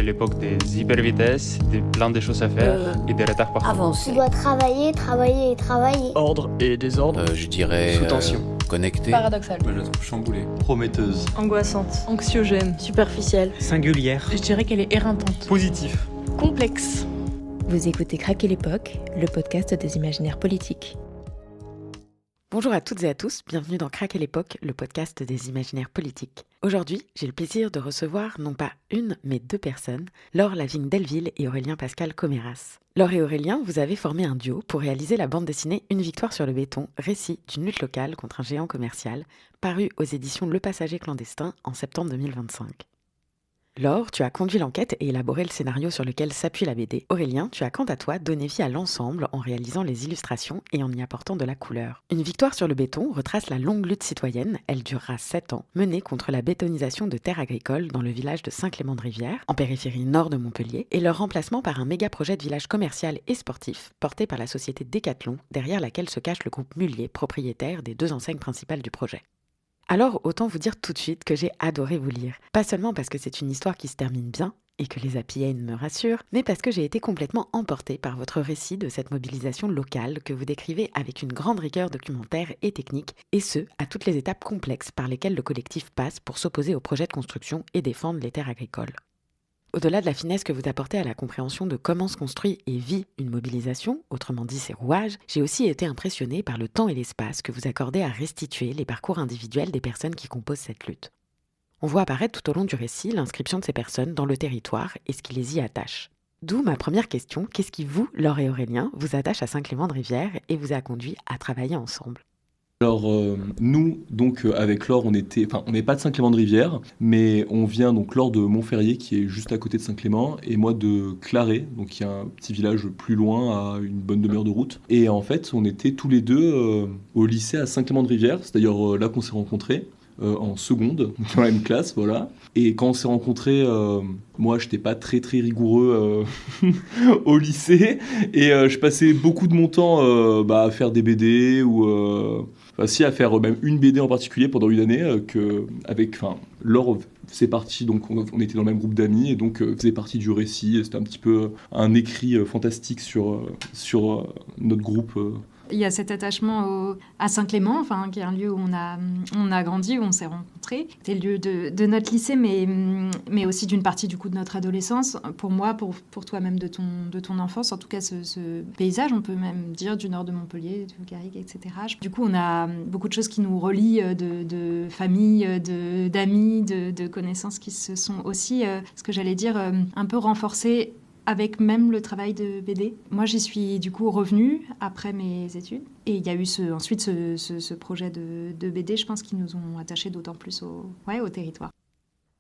l'époque des hypervitesses, de plein de choses à faire et des retards partout. Avancer. Tu dois travailler, travailler et travailler. Ordre et désordre. Je dirais... Sous tension. Connecté. Paradoxal. Moi, je la trouve chamboulée. Prometteuse. Angoissante. Anxiogène. Superficielle. Singulière. Je dirais qu'elle est éreintante. Positif. Complexe. Vous écoutez Craquer l'époque, le podcast des imaginaires politiques. Bonjour à toutes et à tous, bienvenue dans Craquer l'époque, le podcast des imaginaires politiques. Aujourd'hui, j'ai le plaisir de recevoir non pas une, mais deux personnes, Laure Lavigne-Delville et Aurélien Pascal Coméras. Laure et Aurélien, vous avez formé un duo pour réaliser la bande dessinée Une victoire sur le béton, récit d'une lutte locale contre un géant commercial, paru aux éditions Le Passager clandestin en septembre 2025. Laure, tu as conduit l'enquête et élaboré le scénario sur lequel s'appuie la BD. Aurélien, tu as quant à toi donné vie à l'ensemble en réalisant les illustrations et en y apportant de la couleur. Une victoire sur le béton retrace la longue lutte citoyenne, elle durera 7 ans, menée contre la bétonisation de terres agricoles dans le village de Saint-Clément-de-Rivière, en périphérie nord de Montpellier, et leur remplacement par un méga projet de village commercial et sportif porté par la société Decathlon, derrière laquelle se cache le groupe Mullier, propriétaire des 2 enseignes principales du projet. Alors, autant vous dire tout de suite que j'ai adoré vous lire. Pas seulement parce que c'est une histoire qui se termine bien, et que les happy end me rassurent, mais parce que j'ai été complètement emportée par votre récit de cette mobilisation locale que vous décrivez avec une grande rigueur documentaire et technique, et ce, à toutes les étapes complexes par lesquelles le collectif passe pour s'opposer au projet de construction et défendre les terres agricoles. Au-delà de la finesse que vous apportez à la compréhension de comment se construit et vit une mobilisation, autrement dit ses rouages, j'ai aussi été impressionnée par le temps et l'espace que vous accordez à restituer les parcours individuels des personnes qui composent cette lutte. On voit apparaître tout au long du récit l'inscription de ces personnes dans le territoire et ce qui les y attache. D'où ma première question, qu'est-ce qui vous, Laure et Aurélien, vous attache à Saint-Clément-de-Rivière et vous a conduit à travailler ensemble ? Alors nous, donc avec Laure, on n'est pas de Saint-Clément-de-Rivière, mais on vient donc Laure de Montferrier qui est juste à côté de Saint-Clément et moi de Claré, donc qui est un petit village plus loin à une bonne demi-heure de route. Et en fait, on était tous les deux au lycée à Saint-Clément-de-Rivière, c'est d'ailleurs là qu'on s'est rencontrés. En seconde, dans la même classe, voilà. Et quand on s'est rencontrés, moi, j'étais pas très très rigoureux au lycée, et je passais beaucoup de mon temps à faire des BD ou à faire même une BD en particulier pendant une année Laure faisait partie, donc on était dans le même groupe d'amis et donc faisait partie du récit. C'était un petit peu un écrit fantastique sur notre groupe. Il y a cet attachement à Saint-Clément, qui est un lieu où on a grandi, où on s'est rencontrés. C'était le lieu de notre lycée, mais aussi d'une partie du coup de notre adolescence. Pour moi, pour toi même de ton enfance, en tout cas ce paysage, on peut même dire du nord de Montpellier, de Garrigues, etc. Du coup, on a beaucoup de choses qui nous relient de famille, d'amis, de connaissances qui se sont aussi, ce que j'allais dire, un peu renforcées avec même le travail de BD. Moi, j'y suis du coup revenue après mes études. Et il y a eu ensuite ce projet de BD, je pense, qui nous ont attachés d'autant plus au territoire.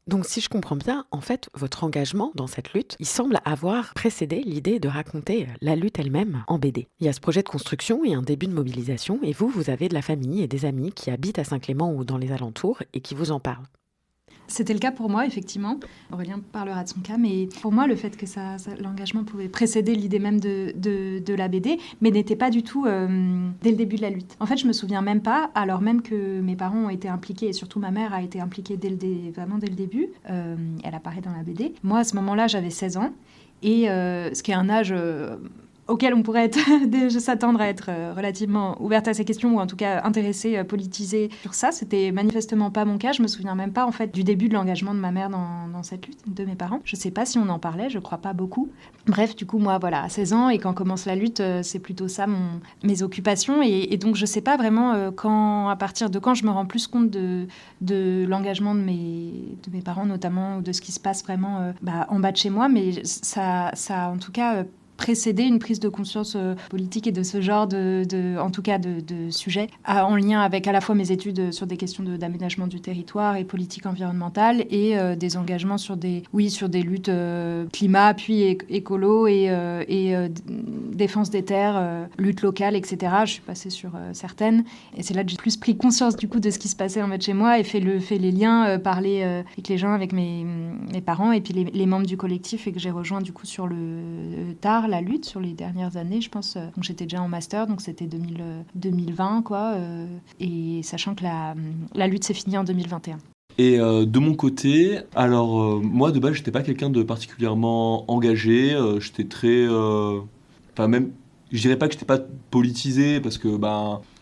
Donc si je comprends bien, en fait, votre engagement dans cette lutte, il semble avoir précédé l'idée de raconter la lutte elle-même en BD. Il y a ce projet de construction et un début de mobilisation, et vous avez de la famille et des amis qui habitent à Saint-Clément ou dans les alentours et qui vous en parlent. C'était le cas pour moi, effectivement. Aurélien parlera de son cas, mais pour moi, le fait que l'engagement pouvait précéder l'idée même de la BD, mais n'était pas du tout dès le début de la lutte. En fait, je me souviens même pas, alors même que mes parents ont été impliqués, et surtout ma mère a été impliquée vraiment dès le début. Elle apparaît dans la BD. Moi, à ce moment-là, j'avais 16 ans, et ce qui est un âge auquel on pourrait s'attendre à être relativement ouverte à ces questions, ou en tout cas intéressée, politisée sur ça. C'était manifestement pas mon cas. Je me souviens même pas en fait du début de l'engagement de ma mère dans cette lutte, de mes parents. Je sais pas si on en parlait, je crois pas beaucoup. Bref, du coup, moi, voilà, à 16 ans, et quand commence la lutte, c'est plutôt ça mes occupations. Et donc, je sais pas vraiment à partir de quand je me rends plus compte de l'engagement de mes parents, notamment, ou de ce qui se passe vraiment en bas de chez moi. Mais ça en tout cas, précéder une prise de conscience politique et de ce genre en tout cas de sujets, en lien avec à la fois mes études sur des questions d'aménagement du territoire et politique environnementale, et des engagements sur des luttes climat, puis écolo et défense des terres, lutte locale, etc. Je suis passée sur certaines, et c'est là que j'ai plus pris conscience du coup de ce qui se passait en bas de chez moi, et fait les liens, parler avec les gens, avec mes parents, et puis les membres du collectif, et que j'ai rejoint du coup sur le tard la lutte sur les dernières années, je pense. Donc j'étais déjà en master, donc c'était 2020, quoi. Et sachant que la lutte s'est finie en 2021. Et de mon côté, alors moi de base j'étais pas quelqu'un de particulièrement engagé, j'étais très, même, je dirais pas que j'étais pas politisé parce que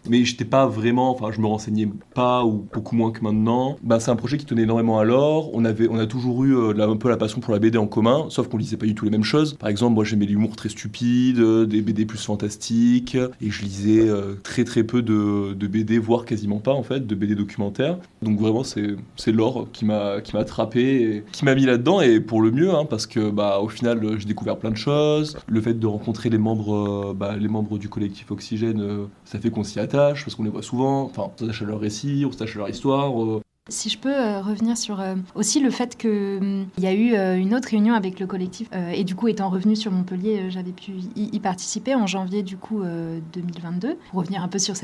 mais j'étais pas vraiment, je me renseignais pas ou beaucoup moins que maintenant. C'est un projet qui tenait énormément à l'or. On a toujours eu un peu la passion pour la BD en commun, sauf qu'on lisait pas du tout les mêmes choses. Par exemple, moi j'aimais l'humour très stupide, des BD plus fantastiques, et je lisais très très peu de BD, voire quasiment pas en fait, de BD documentaires. Donc vraiment c'est l'or qui m'a attrapé, et qui m'a mis là-dedans, et pour le mieux, parce que au final j'ai découvert plein de choses. Le fait de rencontrer les membres du collectif Oxygène, ça fait qu'on s'y attache, parce qu'on les voit souvent, on s'attache à leur récit, on s'attache à leur histoire. Si je peux revenir sur aussi le fait qu'il y a eu une autre réunion avec le collectif, et du coup étant revenue sur Montpellier, j'avais pu y participer en janvier 2022, pour revenir un peu sur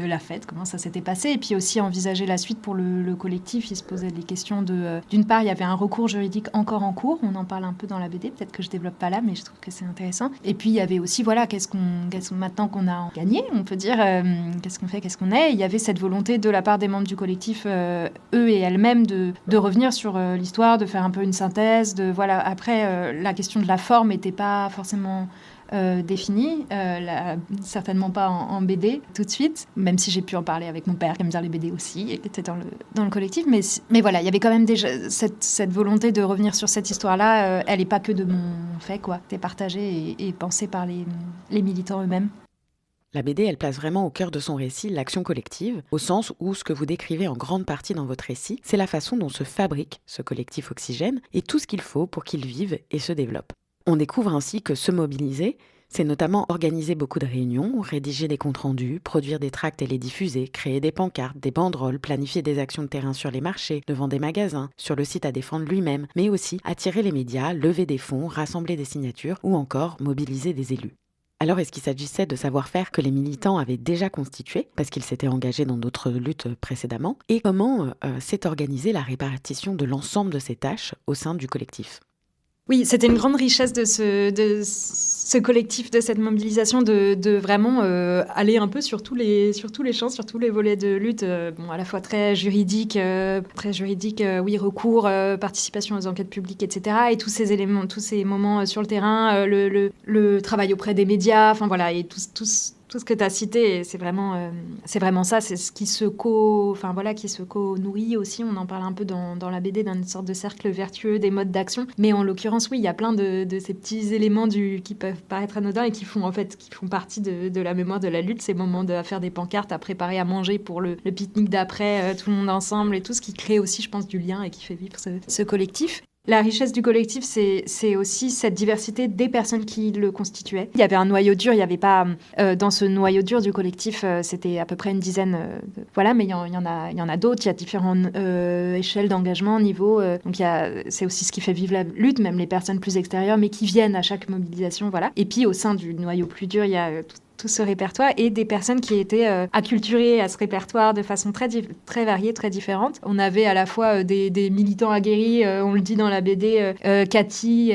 la fête, comment ça s'était passé, et puis aussi envisager la suite pour le collectif. Il se posait des questions d'une part, il y avait un recours juridique encore en cours, on en parle un peu dans la BD, peut-être que je développe pas là, mais je trouve que c'est intéressant. Et puis il y avait aussi, maintenant qu'on a gagné, on peut dire, qu'est-ce qu'on fait, qu'est-ce qu'on est. Il y avait cette volonté de la part des membres du collectif, eux et elles-mêmes, de revenir sur l'histoire, de faire un peu une synthèse. Après, la question de la forme n'était pas forcément définie, certainement pas en BD tout de suite, même si j'ai pu en parler avec mon père, qui aime bien les BD aussi, et qui était dans le collectif. Mais voilà, il y avait quand même déjà cette volonté de revenir sur cette histoire-là. Elle n'est pas que de mon fait, quoi. C'est partagé et pensé par les militants eux-mêmes. La BD, elle place vraiment au cœur de son récit l'action collective, au sens où ce que vous décrivez en grande partie dans votre récit, c'est la façon dont se fabrique ce collectif Oxygène et tout ce qu'il faut pour qu'il vive et se développe. On découvre ainsi que se mobiliser, c'est notamment organiser beaucoup de réunions, rédiger des comptes rendus, produire des tracts et les diffuser, créer des pancartes, des banderoles, planifier des actions de terrain sur les marchés, devant des magasins, sur le site à défendre lui-même, mais aussi attirer les médias, lever des fonds, rassembler des signatures ou encore mobiliser des élus. Alors, est-ce qu'il s'agissait de savoir-faire que les militants avaient déjà constitué, parce qu'ils s'étaient engagés dans d'autres luttes précédemment, et comment s'est organisée la répartition de l'ensemble de ces tâches au sein du collectif ? Oui, c'était une grande richesse de ce collectif, de cette mobilisation, de vraiment aller un peu sur tous les champs, sur tous les volets de lutte, à la fois très juridique, recours, participation aux enquêtes publiques, etc. Et tous ces éléments, tous ces moments sur le terrain, le travail auprès des médias, et tout ce que tu as cité, c'est vraiment ça, c'est ce qui se co-nourrit aussi. On en parle un peu dans la BD, d'une sorte de cercle vertueux des modes d'action. Mais en l'occurrence, oui, il y a plein de ces petits éléments qui peuvent paraître anodins et qui font partie de la mémoire de la lutte. Ces moments de faire des pancartes, à préparer à manger pour le pique-nique d'après, tout le monde ensemble, et tout ce qui crée aussi, je pense, du lien et qui fait vivre ce collectif. La richesse du collectif, c'est aussi cette diversité des personnes qui le constituaient. Il y avait un noyau dur, il n'y avait pas... dans ce noyau dur du collectif, c'était à peu près une dizaine. Mais il y en a d'autres. Il y a différentes échelles d'engagement, niveaux. C'est aussi ce qui fait vivre la lutte, même les personnes plus extérieures, mais qui viennent à chaque mobilisation. Voilà. Et puis, au sein du noyau plus dur, il y a tout ce répertoire et des personnes qui étaient acculturées à ce répertoire de façon très variée, très différente. On avait à la fois des militants aguerris, on le dit dans la BD, Cathy,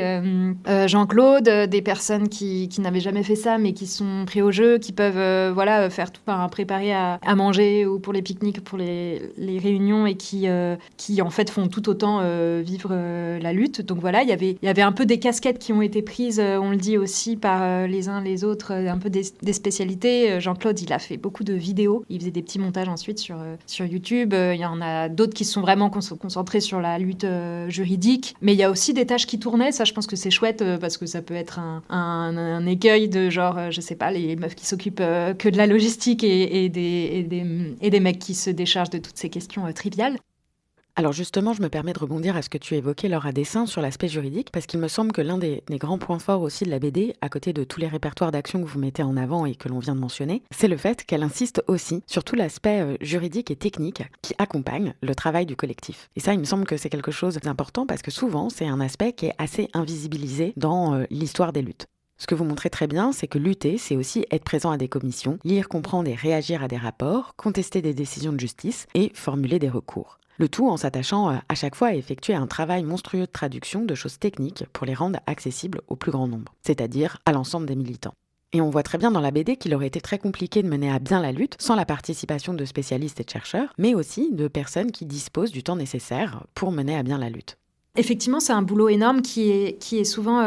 Jean-Claude, des personnes qui n'avaient jamais fait ça mais qui sont pris au jeu, qui peuvent faire tout, préparer à manger ou pour les pique-niques, pour les réunions et qui en fait font tout autant vivre la lutte. Donc voilà, il y avait un peu des casquettes qui ont été prises, on le dit aussi, par les uns les autres, un peu des spécialités. Jean-Claude, il a fait beaucoup de vidéos. Il faisait des petits montages ensuite sur YouTube. Il y en a d'autres qui sont vraiment concentrés sur la lutte juridique. Mais il y a aussi des tâches qui tournaient. Ça, je pense que c'est chouette parce que ça peut être un écueil de genre, je sais pas, les meufs qui s'occupent que de la logistique et des mecs qui se déchargent de toutes ces questions triviales. Alors justement, je me permets de rebondir à ce que tu évoquais, Laure, à dessein, sur l'aspect juridique, parce qu'il me semble que l'un des grands points forts aussi de la BD, à côté de tous les répertoires d'actions que vous mettez en avant et que l'on vient de mentionner, c'est le fait qu'elle insiste aussi sur tout l'aspect juridique et technique qui accompagne le travail du collectif. Et ça, il me semble que c'est quelque chose d'important parce que souvent, c'est un aspect qui est assez invisibilisé dans l'histoire des luttes. Ce que vous montrez très bien, c'est que lutter, c'est aussi être présent à des commissions, lire, comprendre et réagir à des rapports, contester des décisions de justice et formuler des recours. Le tout en s'attachant à chaque fois à effectuer un travail monstrueux de traduction de choses techniques pour les rendre accessibles au plus grand nombre, c'est-à-dire à l'ensemble des militants. Et on voit très bien dans la BD qu'il aurait été très compliqué de mener à bien la lutte sans la participation de spécialistes et de chercheurs, mais aussi de personnes qui disposent du temps nécessaire pour mener à bien la lutte. Effectivement, c'est un boulot énorme qui est souvent...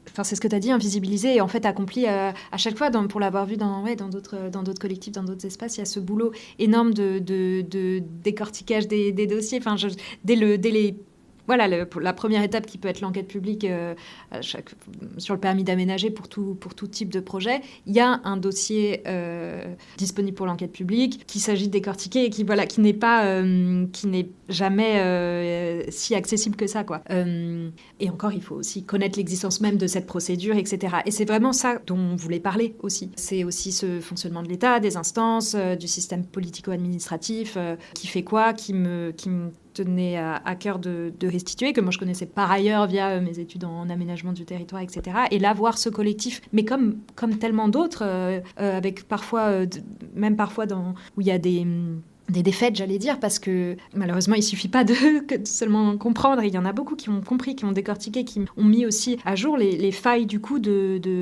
Enfin, c'est ce que tu as dit, invisibilisé et en fait accompli à chaque fois, pour l'avoir vu dans d'autres collectifs, dans d'autres espaces, il y a ce boulot énorme de décortiquage des dossiers. Enfin, la première étape qui peut être l'enquête publique sur le permis d'aménager pour tout type de projet, il y a un dossier disponible pour l'enquête publique qu'il s'agit de décortiquer et qui n'est jamais si accessible que ça, quoi. Et encore, il faut aussi connaître l'existence même de cette procédure, etc. Et c'est vraiment ça dont on voulait parler aussi. C'est aussi ce fonctionnement de l'État, des instances, du système politico-administratif, qui fait quoi, qui me tenait à cœur de restituer, que moi je connaissais par ailleurs via mes études en aménagement du territoire, etc. Et là, voir ce collectif, mais comme tellement d'autres, avec parfois, même parfois où il y a des défaites, j'allais dire, parce que malheureusement, il suffit pas de seulement comprendre. Il y en a beaucoup qui ont compris, qui ont décortiqué, qui ont mis aussi à jour les failles du coup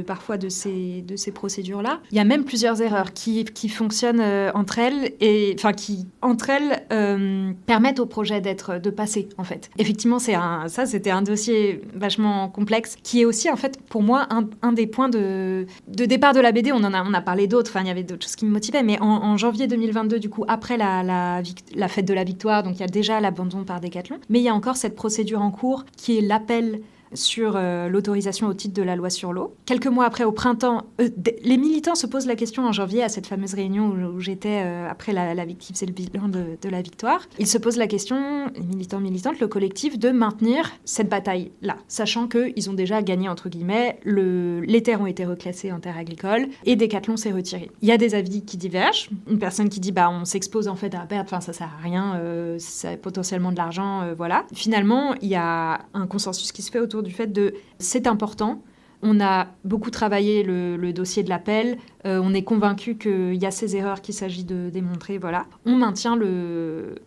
parfois de ces procédures-là. Il y a même plusieurs erreurs qui fonctionnent entre elles et enfin qui entre elles permettent au projet de passer en fait. Effectivement, c'était un dossier vachement complexe qui est aussi en fait pour moi un des points de départ de la BD. On a parlé d'autres. Enfin, il y avait d'autres choses qui me motivaient, mais en janvier 2022, du coup, après la fête de la victoire, donc il y a déjà l'abandon par Decathlon, mais il y a encore cette procédure en cours qui est l'appel sur l'autorisation au titre de la loi sur l'eau. Quelques mois après, au printemps, les militants se posent la question en janvier à cette fameuse réunion où j'étais après la victime, c'est le bilan de la victoire. Ils se posent la question, les militants, militantes, le collectif, de maintenir cette bataille-là, sachant qu'ils ont déjà gagné, entre guillemets, les terres ont été reclassées en terres agricoles et Decathlon s'est retiré. Il y a des avis qui divergent. Une personne qui dit on s'expose en fait à perdre, ça sert à rien, c'est potentiellement de l'argent, voilà. Finalement, il y a un consensus qui se fait autour du fait c'est important. On a beaucoup travaillé le dossier de l'appel. On est convaincu qu'il y a ces erreurs qu'il s'agit de démontrer. Voilà. On maintient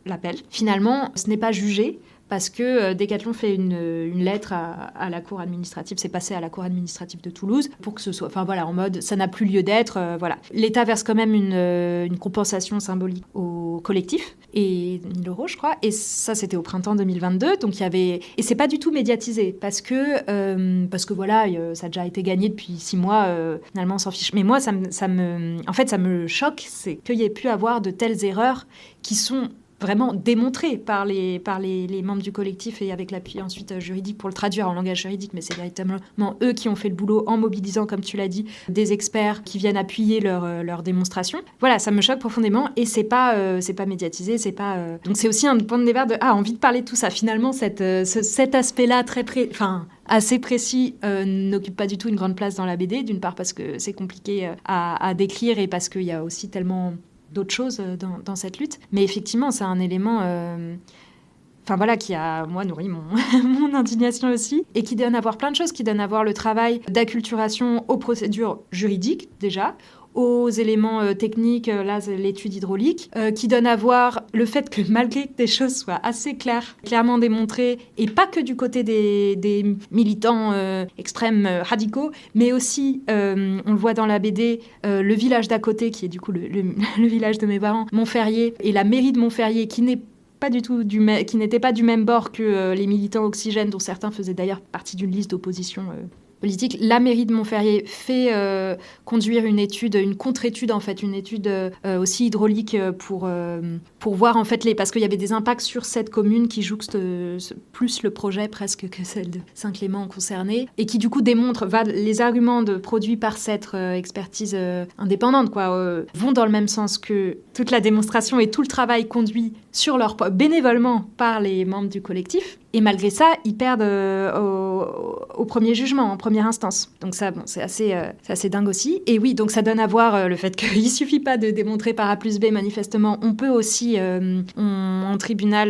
l'appel. Finalement, ce n'est pas jugé parce que Decathlon fait une lettre à la cour administrative. C'est passé à la cour administrative de Toulouse pour que ce soit... Enfin voilà, en mode, ça n'a plus lieu d'être. Voilà. L'État verse quand même une compensation symbolique au collectif. Et 1 000 €, je crois. Et ça, c'était au printemps 2022. Donc, il y avait... Et c'est pas du tout médiatisé parce que voilà, ça a déjà été gagné depuis 6 mois. Finalement, on s'en fiche. Mais moi, ça me choque, c'est qu'il y ait pu avoir de telles erreurs qui sont vraiment démontrées par les membres du collectif et avec l'appui ensuite juridique pour le traduire en langage juridique, mais c'est véritablement eux qui ont fait le boulot en mobilisant, comme tu l'as dit, des experts qui viennent appuyer leur démonstration. Voilà, ça me choque profondément et c'est pas médiatisé, c'est pas... Donc c'est aussi un point de départ envie de parler de tout ça. Finalement, cet aspect-là assez précis n'occupe pas du tout une grande place dans la BD, d'une part parce que c'est compliqué à décrire et parce qu'il y a aussi tellement d'autres choses dans cette lutte. Mais effectivement, c'est un élément qui a, moi, nourri mon indignation aussi, et qui donne à voir plein de choses, qui donne à voir le travail d'acculturation aux procédures juridiques, déjà, aux éléments techniques, là, l'étude hydraulique, qui donne à voir le fait que malgré que des choses soient assez clairement démontrées, et pas que du côté des militants extrêmes radicaux, mais aussi, on le voit dans la BD, le village d'à côté, qui est du coup le village de mes parents, Montferrier, et la mairie de Montferrier, qui n'était pas du même bord que les militants Oxygène, dont certains faisaient d'ailleurs partie d'une liste d'opposition politique. La mairie de Montferrier fait conduire une contre-étude, en fait, une étude aussi hydraulique pour voir, en fait, parce qu'il y avait des impacts sur cette commune qui jouxte plus le projet presque que celle de Saint-Clément concernée, et qui, du coup, démontre les arguments produits par cette expertise indépendante, vont dans le même sens que toute la démonstration et tout le travail conduit bénévolement par les membres du collectif. Et malgré ça, ils perdent au premier jugement, en première instance. Donc ça, c'est assez dingue aussi. Et oui, donc ça donne à voir le fait qu'il ne suffit pas de démontrer par A plus B, manifestement. On peut aussi, en tribunal,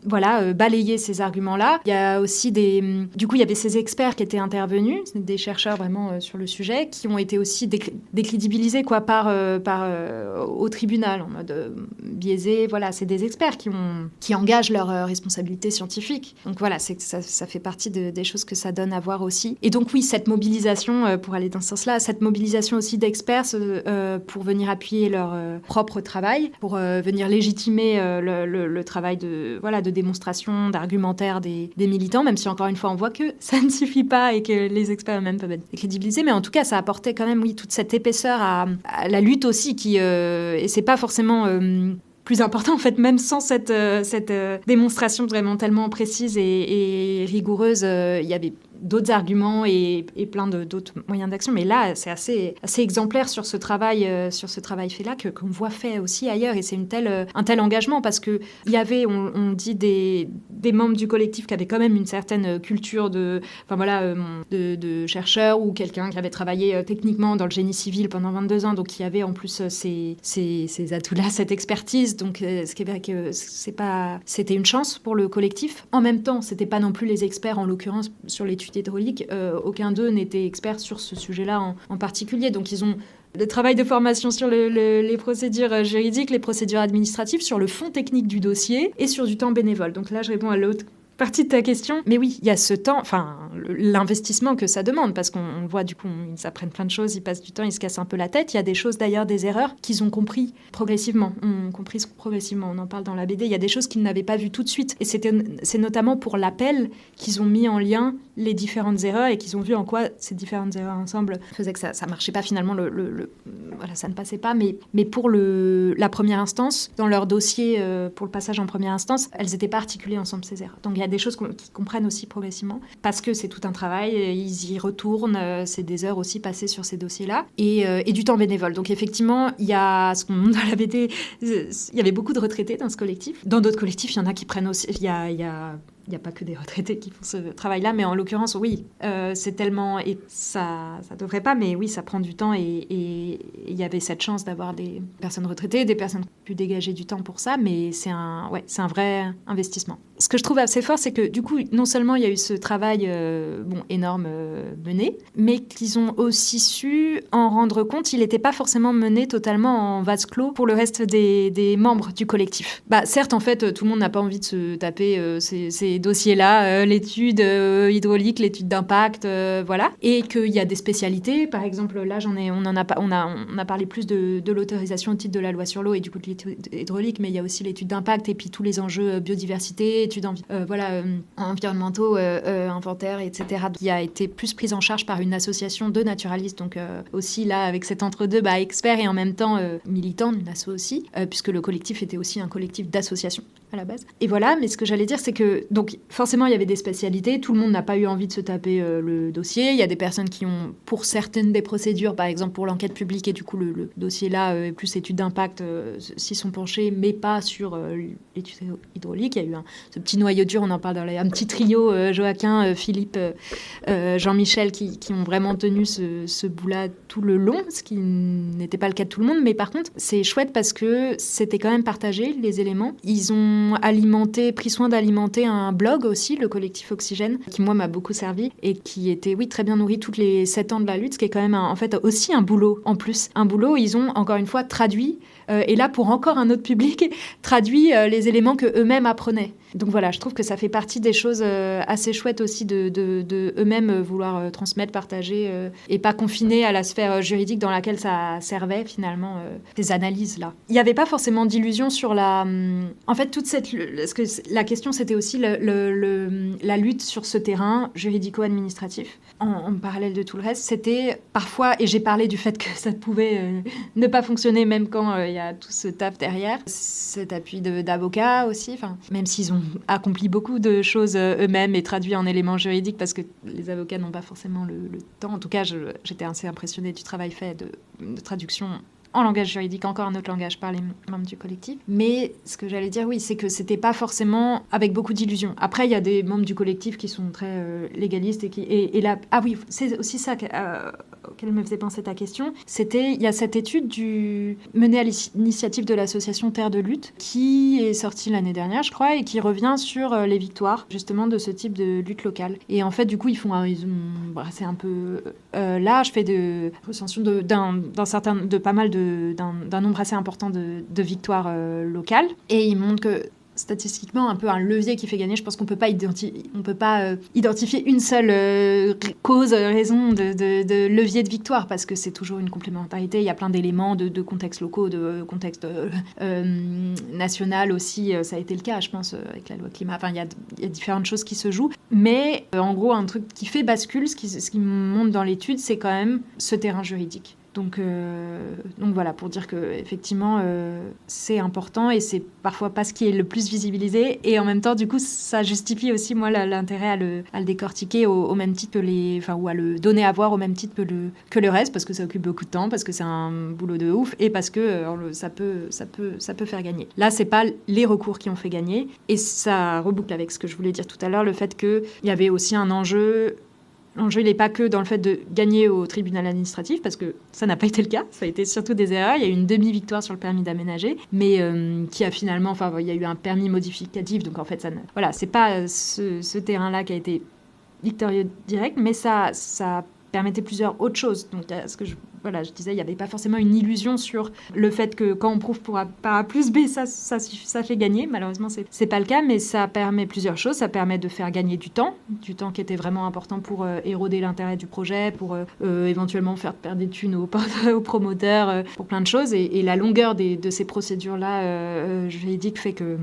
balayer ces arguments-là. Il y a aussi du coup, il y avait ces experts qui étaient intervenus, des chercheurs vraiment sur le sujet, qui ont été aussi décrédibilisés au tribunal en mode biaisé. Voilà, c'est des experts qui engagent leurs responsabilités scientifiques. Donc voilà, ça fait partie des choses que ça donne à voir aussi. Et donc oui, cette mobilisation, pour aller dans ce sens-là, cette mobilisation aussi d'experts pour venir appuyer leur propre travail, pour venir légitimer le travail de démonstration, d'argumentaire des militants, même si encore une fois on voit que ça ne suffit pas et que les experts eux-mêmes peuvent être décrédibilisés, mais en tout cas ça apportait quand même toute cette épaisseur à la lutte aussi et c'est pas forcément plus important en fait, même sans cette démonstration vraiment tellement précise et rigoureuse, il y avait d'autres arguments et plein d'autres moyens d'action, mais là c'est assez exemplaire sur ce travail fait là qu'on voit fait aussi ailleurs, et c'est un tel engagement, parce que il y avait, on dit, des membres du collectif qui avaient quand même une certaine culture de chercheurs, ou quelqu'un qui avait travaillé techniquement dans le génie civil pendant 22 ans, donc qui avait en plus ces atouts-là, cette expertise. Donc ce qui est vrai que c'était une chance pour le collectif. En même temps, c'était pas non plus les experts, en l'occurrence sur l'étude hydraulique, aucun d'eux n'était expert sur ce sujet-là en particulier. Donc ils ont le travail de formation sur les procédures juridiques, les procédures administratives, sur le fond technique du dossier et sur du temps bénévole. Donc là, je réponds à l'autre partie de ta question. Mais oui, il y a ce temps, l'investissement que ça demande, parce qu'on voit, du coup, ils apprennent plein de choses, ils passent du temps, ils se cassent un peu la tête. Il y a des choses, d'ailleurs, des erreurs qu'ils ont compris progressivement. On en parle dans la BD. Il y a des choses qu'ils n'avaient pas vues tout de suite. Et c'est notamment pour l'appel qu'ils ont mis en lien les différentes erreurs, et qu'ils ont vu en quoi ces différentes erreurs ensemble faisaient que ça marchait pas finalement. Voilà, ça ne passait pas. Mais pour la première instance, dans leur dossier, pour le passage en première instance, elles n'étaient pas articulées ensemble, ces erreurs. Donc il y a des choses qu'ils comprennent aussi progressivement, parce que c'est tout un travail, ils y retournent, c'est des heures aussi passées sur ces dossiers-là, et du temps bénévole. Donc effectivement, il y a ce qu'on montre dans la BD, il y avait beaucoup de retraités dans ce collectif. Dans d'autres collectifs, il y en a qui prennent aussi, il n'y a pas que des retraités qui font ce travail-là, mais en l'occurrence, oui, c'est tellement... Et ça devrait pas, mais oui, ça prend du temps, et il y avait cette chance d'avoir des personnes retraitées, des personnes qui ont pu dégager du temps pour ça, mais c'est un vrai investissement. Ce que je trouve assez fort, c'est que du coup, non seulement il y a eu ce travail énorme mené, mais qu'ils ont aussi su en rendre compte. Il n'était pas forcément mené totalement en vase clos pour le reste des membres du collectif. Certes, en fait, tout le monde n'a pas envie de se taper ces dossiers-là, l'étude hydraulique, l'étude d'impact, voilà. Et qu'il y a des spécialités. Par exemple, là, on a parlé plus de l'autorisation au titre de la loi sur l'eau et du coup de l'étude hydraulique, mais il y a aussi l'étude d'impact et puis tous les enjeux biodiversité, études environnementaux, inventaires, etc., qui a été plus prise en charge par une association de naturalistes. Donc aussi là, avec cet entre-deux, experts et en même temps militants, une asso aussi, puisque le collectif était aussi un collectif d'associations à la base. Et voilà, mais ce que j'allais dire, c'est que donc forcément, il y avait des spécialités. Tout le monde n'a pas eu envie de se taper le dossier. Il y a des personnes qui ont, pour certaines des procédures, par exemple pour l'enquête publique, et du coup le dossier là, plus étude d'impact, s'y sont penchés, mais pas sur l'étude hydraulique. Il y a eu ce petit noyau dur, on en parle un petit trio, Joaquin, Philippe, Jean-Michel, qui ont vraiment tenu ce bout-là tout le long, ce qui n'était pas le cas de tout le monde. Mais par contre, c'est chouette parce que c'était quand même partagé, les éléments. Ils ont pris soin d'alimenter un blog aussi, le collectif Oxygène, qui moi m'a beaucoup servi et qui était, oui, très bien nourri toutes les 7 ans de la lutte, ce qui est quand même en fait aussi un boulot en plus. Un boulot, ils ont encore une fois traduit, et là pour encore un autre public, traduit les éléments que eux-mêmes apprenaient. Donc voilà, je trouve que ça fait partie des choses assez chouettes aussi de eux-mêmes vouloir transmettre, partager, et pas confiner à la sphère juridique dans laquelle ça servait finalement, ces analyses-là. Il n'y avait pas forcément d'illusion sur la... En fait, parce que la question, c'était aussi la lutte sur ce terrain juridico-administratif, en parallèle de tout le reste. C'était parfois, et j'ai parlé du fait que ça pouvait ne pas fonctionner même quand il y a tout ce taf derrière, cet appui d'avocats aussi, même s'ils ont accompli beaucoup de choses eux-mêmes et traduit en éléments juridiques, parce que les avocats n'ont pas forcément le temps. En tout cas, j'étais assez impressionnée du travail fait de traduction en langage juridique, encore un autre langage par les membres du collectif. Mais ce que j'allais dire, oui, c'est que c'était pas forcément avec beaucoup d'illusions. Après, il y a des membres du collectif qui sont très légalistes et là, ah oui, c'est aussi ça auquel me faisait penser ta question. Il y a cette étude menée à l'initiative de l'association Terre de Lutte qui est sortie l'année dernière, je crois, et qui revient sur les victoires, justement, de ce type de lutte locale. Et en fait, du coup, c'est un peu large, fait de recension d'un nombre assez important de victoires locales. Et il montre que statistiquement un peu un levier qui fait gagner. Je pense qu'on peut pas identifier une seule raison de levier de victoire parce que c'est toujours une complémentarité. Il y a plein d'éléments de contextes locaux, de contexte national aussi. Ça a été le cas, je pense, avec la loi climat. Enfin, il y a différentes choses qui se jouent. Mais en gros, un truc qui fait bascule, ce qui montre dans l'étude, c'est quand même ce terrain juridique. Donc voilà, pour dire qu'effectivement, c'est important et c'est parfois pas ce qui est le plus visibilisé. Et en même temps, du coup, ça justifie aussi, moi, l'intérêt à le décortiquer au même titre ou à le donner à voir au même titre que le reste, parce que ça occupe beaucoup de temps, parce que c'est un boulot de ouf et parce que ça peut faire gagner. Là, c'est pas les recours qui ont fait gagner. Et ça reboucle avec ce que je voulais dire tout à l'heure, le fait qu'il y avait aussi un enjeu. L'enjeu, il n'est pas que dans le fait de gagner au tribunal administratif, parce que ça n'a pas été le cas. Ça a été surtout des erreurs. Il y a eu une demi-victoire sur le permis d'aménager, mais qui a finalement... Enfin, il y a eu un permis modificatif, donc en fait, voilà, c'est pas ce terrain-là qui a été victorieux direct, mais ça permettait plusieurs autres choses. Donc, ce que je disais, il n'y avait pas forcément une illusion sur le fait que quand on prouve par A plus B, ça fait gagner. Malheureusement, c'est pas le cas, mais ça permet plusieurs choses. Ça permet de faire gagner du temps qui était vraiment important pour éroder l'intérêt du projet, pour éventuellement faire perdre des thunes aux promoteurs, pour plein de choses. Et la longueur de ces procédures-là juridiques fait que...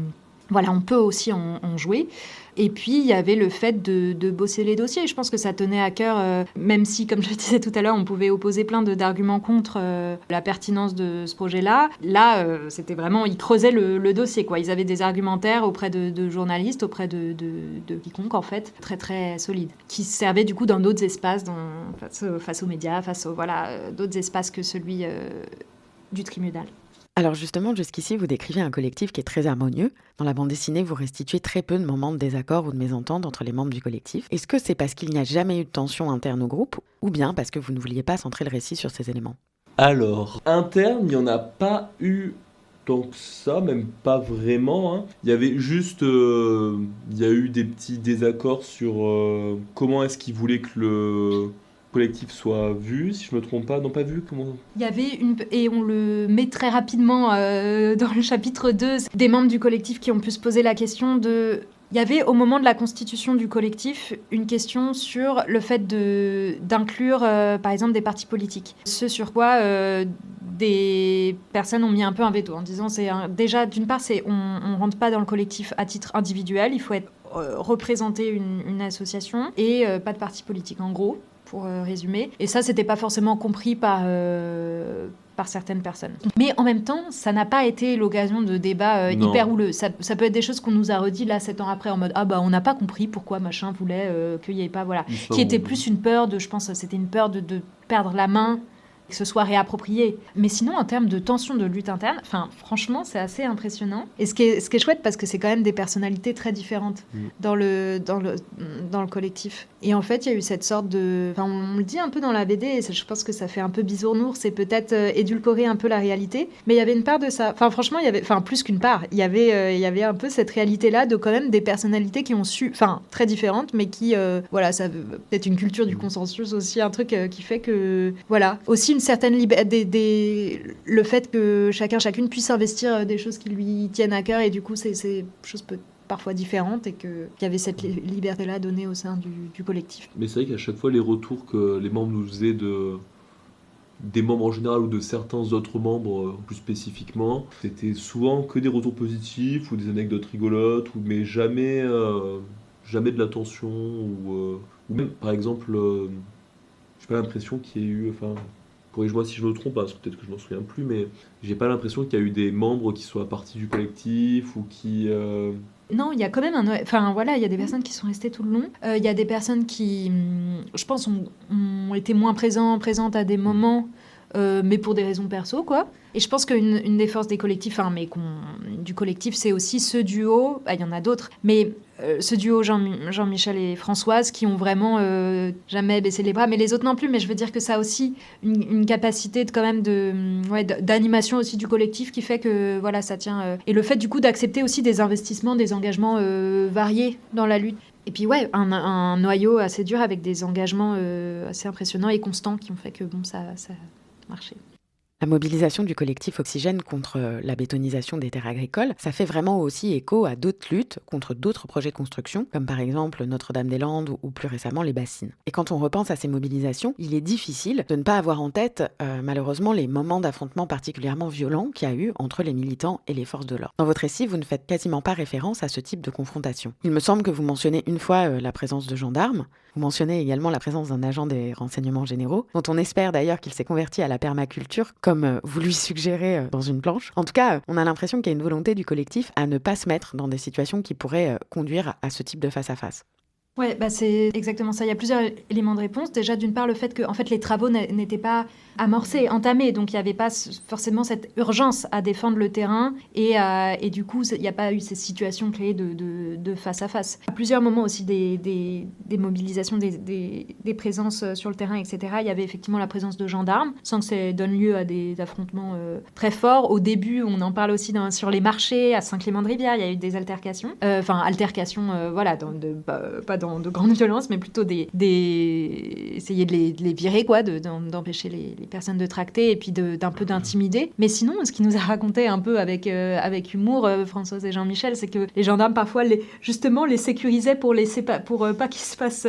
Voilà, on peut aussi en jouer. Et puis, il y avait le fait de bosser les dossiers. Je pense que ça tenait à cœur, même si, comme je le disais tout à l'heure, on pouvait opposer plein d'arguments contre la pertinence de ce projet-là. Là, c'était vraiment... Ils creusaient le dossier, quoi. Ils avaient des argumentaires auprès de journalistes, auprès de quiconque, en fait, très, très solides, qui servaient, du coup, dans d'autres espaces, face aux médias, d'autres espaces que celui du tribunal. Alors justement, jusqu'ici, vous décrivez un collectif qui est très harmonieux. Dans la bande dessinée, vous restituez très peu de moments de désaccord ou de mésentente entre les membres du collectif. Est-ce que c'est parce qu'il n'y a jamais eu de tension interne au groupe ou bien parce que vous ne vouliez pas centrer le récit sur ces éléments ? Alors, interne, il n'y en a pas eu tant que ça, même pas vraiment. Hein. Il y avait juste... il y a eu des petits désaccords sur comment est-ce qu'ils voulaient que le collectif soit vu, si je me trompe pas. Non, pas vu, comment... Il y avait et on le met très rapidement dans le chapitre 2, des membres du collectif qui ont pu se poser la question de... Il y avait, au moment de la constitution du collectif, une question sur le fait d'inclure, par exemple, des partis politiques. Ce sur quoi des personnes ont mis un peu un veto, en disant, déjà, d'une part, on ne rentre pas dans le collectif à titre individuel, il faut être représenter une association et pas de parti politique, en gros, pour résumer. Et ça, c'était pas forcément compris par certaines personnes. Mais en même temps, ça n'a pas été l'occasion de débats hyper houleux. Ça peut être des choses qu'on nous a redit là 7 ans après en mode on n'a pas compris pourquoi machin voulait qu'il n'y ait pas, voilà. Qui était plus une peur je pense, c'était une peur de perdre la main, que ce soit réapproprié. Mais sinon, en termes de tension de lutte interne, franchement, c'est assez impressionnant. Et ce qui est chouette, parce que c'est quand même des personnalités très différentes dans le collectif. Et en fait, il y a eu cette sorte de... on le dit un peu dans la BD, et je pense que ça fait un peu bisounours, c'est peut-être édulcorer un peu la réalité. Mais il y avait une part de ça. Franchement, il y avait... plus qu'une part. Il y avait un peu cette réalité-là de quand même des personnalités qui ont su... très différentes, mais qui... ça peut-être une culture du consensus aussi, un truc qui fait que... Voilà. Aussi une certaine le fait que chacune puisse investir des choses qui lui tiennent à cœur, et du coup, c'est choses parfois différentes, et qu'il y avait cette liberté-là donnée au sein du collectif. Mais c'est vrai qu'à chaque fois, les retours que les membres nous faisaient des membres en général ou de certains autres membres plus spécifiquement, c'était souvent que des retours positifs ou des anecdotes rigolotes, mais jamais de la tension ou même, par exemple, j'ai pas l'impression qu'il y ait eu... corrige-moi si je me trompe, parce que peut-être que je m'en souviens plus, mais j'ai pas l'impression qu'il y a eu des membres qui soient partis du collectif ou qui... Non, il y a quand même il y a des personnes qui sont restées tout le long. Il y a des personnes qui, je pense, ont été moins présentes à des moments mais pour des raisons perso, quoi. Et je pense qu'une des forces des collectifs, du collectif, c'est aussi ce duo, il y en a d'autres, mais ce duo Jean-Michel et Françoise qui ont vraiment jamais baissé les bras, mais les autres non plus, mais je veux dire que ça a aussi une capacité quand même d'animation aussi du collectif qui fait que voilà, ça tient. Et le fait du coup d'accepter aussi des investissements, des engagements variés dans la lutte. Et puis un noyau assez dur avec des engagements assez impressionnants et constants qui ont fait que ça marchait. La mobilisation du collectif Oxygène contre la bétonisation des terres agricoles, ça fait vraiment aussi écho à d'autres luttes contre d'autres projets de construction, comme par exemple Notre-Dame-des-Landes ou plus récemment les bassines. Et quand on repense à ces mobilisations, il est difficile de ne pas avoir en tête, malheureusement, les moments d'affrontement particulièrement violents qu'il y a eu entre les militants et les forces de l'ordre. Dans votre récit, vous ne faites quasiment pas référence à ce type de confrontation. Il me semble que vous mentionnez une fois la présence de gendarmes. Vous mentionnez également la présence d'un agent des renseignements généraux, dont on espère d'ailleurs qu'il s'est converti à la permaculture, comme vous lui suggérez dans une planche. En tout cas, on a l'impression qu'il y a une volonté du collectif à ne pas se mettre dans des situations qui pourraient conduire à ce type de face-à-face. Ouais, c'est exactement ça. Il y a plusieurs éléments de réponse. Déjà, d'une part, le fait que les travaux n'étaient pas amorcés, entamés, donc il n'y avait pas forcément cette urgence à défendre le terrain et du coup, il n'y a pas eu ces situations créées de face à face. À plusieurs moments aussi des mobilisations, des présences sur le terrain, etc. Il y avait effectivement la présence de gendarmes, sans que ça donne lieu à des affrontements très forts. Au début, on en parle aussi sur les marchés, à Saint-Clément-de-Rivière, il y a eu des altercations. Voilà, pas dans de grandes violences, mais plutôt essayer de les virer, quoi, d'empêcher les personnes de tracter et puis d'un peu d'intimider. Mais sinon, ce qui nous a raconté un peu avec humour, Françoise et Jean-Michel, c'est que les gendarmes, parfois, justement, les sécurisaient pour pas qu'ils se fassent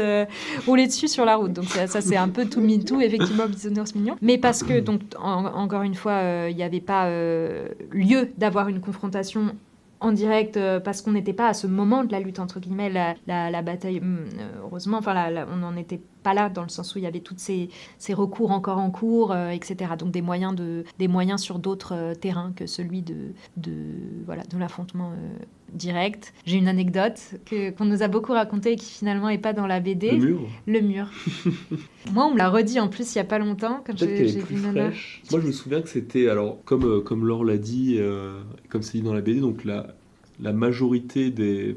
rouler dessus sur la route. Donc ça c'est un peu tout MeToo, effectivement, bisounours mignon. Mais parce que, donc, encore une fois, il n'y avait pas lieu d'avoir une confrontation en direct parce qu'on n'était pas à ce moment de la lutte, entre guillemets, la bataille, heureusement, on n'en était pas là dans le sens où il y avait tous ces recours encore en cours, etc. Donc des moyens sur d'autres terrains que celui de l'affrontement direct. J'ai une anecdote qu'on nous a beaucoup racontée et qui finalement n'est pas dans la BD. Le mur. Moi, on me l'a redit en plus il n'y a pas longtemps. Quand peut-être qu'elle est plus fraîche. Moi, je me souviens que c'était, alors, comme Laure l'a dit, comme c'est dit dans la BD, donc la majorité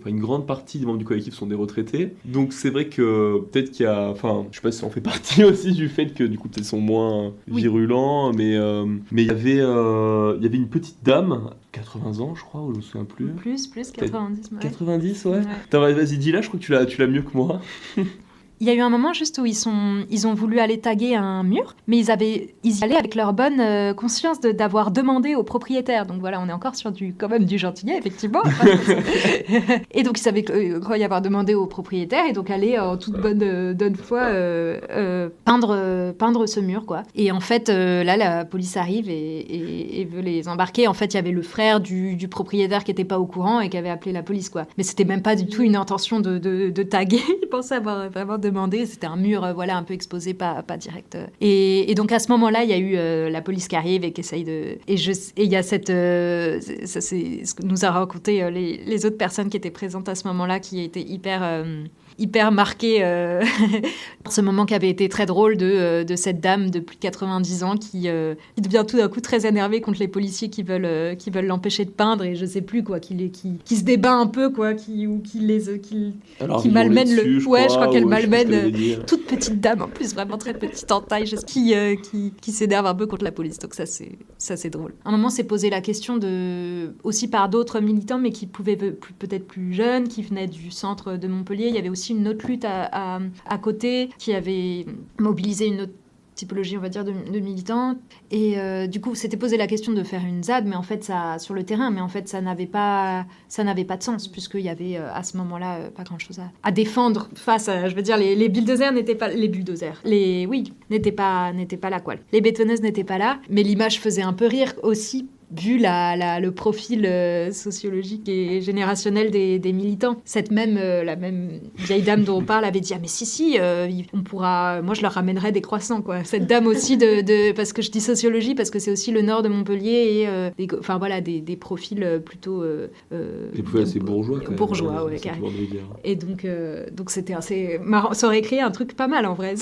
une grande partie des membres du collectif sont des retraités. Donc c'est vrai que peut-être qu'il y a, je sais pas si on fait partie aussi du fait que du coup peut-être ils sont moins virulents, mais il y avait une petite dame, 80 ans je crois, ou je me souviens plus. Plus 90. Ouais. 90, ouais. Vas-y, dis-la, je crois que tu l'as mieux que moi. Il y a eu un moment juste où ils ont voulu aller taguer un mur, mais ils y allaient avec leur bonne conscience d'avoir demandé au propriétaire. Donc voilà, on est encore sur quand même du gentillet, effectivement. Et donc ils avaient croyaient avoir demandé au propriétaire et donc aller en toute bonne foi peindre ce mur, quoi. Et en fait, là, la police arrive et veut les embarquer. En fait, il y avait le frère du propriétaire qui n'était pas au courant et qui avait appelé la police, quoi. Mais c'était même pas du tout une intention de taguer. Il pensait avoir vraiment demandé, c'était un mur un peu exposé, pas direct. Et donc à ce moment-là, il y a eu la police qui arrive et qui essaye de... Et il y a ça c'est ce que nous a raconté les autres personnes qui étaient présentes à ce moment-là, qui étaient hyper marqué ce moment qui avait été très drôle de cette dame de plus de 90 ans qui devient tout d'un coup très énervée contre les policiers qui veulent l'empêcher de peindre et je sais plus quoi, qui se débat un peu, quoi, qui malmène je crois qu'elle malmène toute petite dame, en plus vraiment très petite en taille, qui s'énerve un peu contre la police. Donc ça c'est drôle. À un moment s'est posé la question aussi par d'autres militants, mais qui pouvaient peut-être plus jeunes, qui venaient du centre de Montpellier. Il y avait aussi une autre lutte à côté qui avait mobilisé une autre typologie, on va dire, de militants. Et du coup, s'était posé la question de faire une ZAD, mais en fait, sur le terrain, mais en fait, ça n'avait pas de sens, puisqu'il y avait à ce moment-là pas grand-chose à défendre face à, je veux dire, les bulldozers n'étaient pas... Les bulldozers, n'étaient pas là, quoi. Les bétonneuses n'étaient pas là, mais l'image faisait un peu rire aussi vu le profil sociologique et générationnel des militants. La même vieille dame dont on parle avait dit « Ah mais si, on pourra... Moi, je leur ramènerai des croissants, quoi. » Cette dame aussi, parce que je dis sociologie, parce que c'est aussi le nord de Montpellier et des profils plutôt... des profils assez bourgeois, quand même. Bourgeois, ouais, carrément. Et donc c'était assez marrant. Ça aurait créé un truc pas mal, en vrai.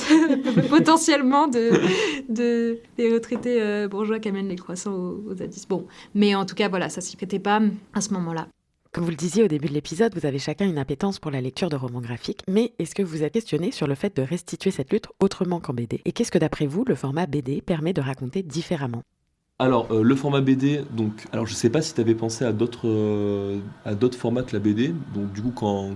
Potentiellement des retraités bourgeois qui amènent les croissants aux zadistes. Bon, mais en tout cas, voilà, ça s'y prêtait pas à ce moment-là. Comme vous le disiez au début de l'épisode, vous avez chacun une appétence pour la lecture de romans graphiques, mais est-ce que vous vous êtes questionné sur le fait de restituer cette lutte autrement qu'en BD ? Et qu'est-ce que d'après vous, le format BD permet de raconter différemment ? Alors, le format BD, alors je sais pas si tu avais pensé à d'autres formats que la BD. Donc du coup, quand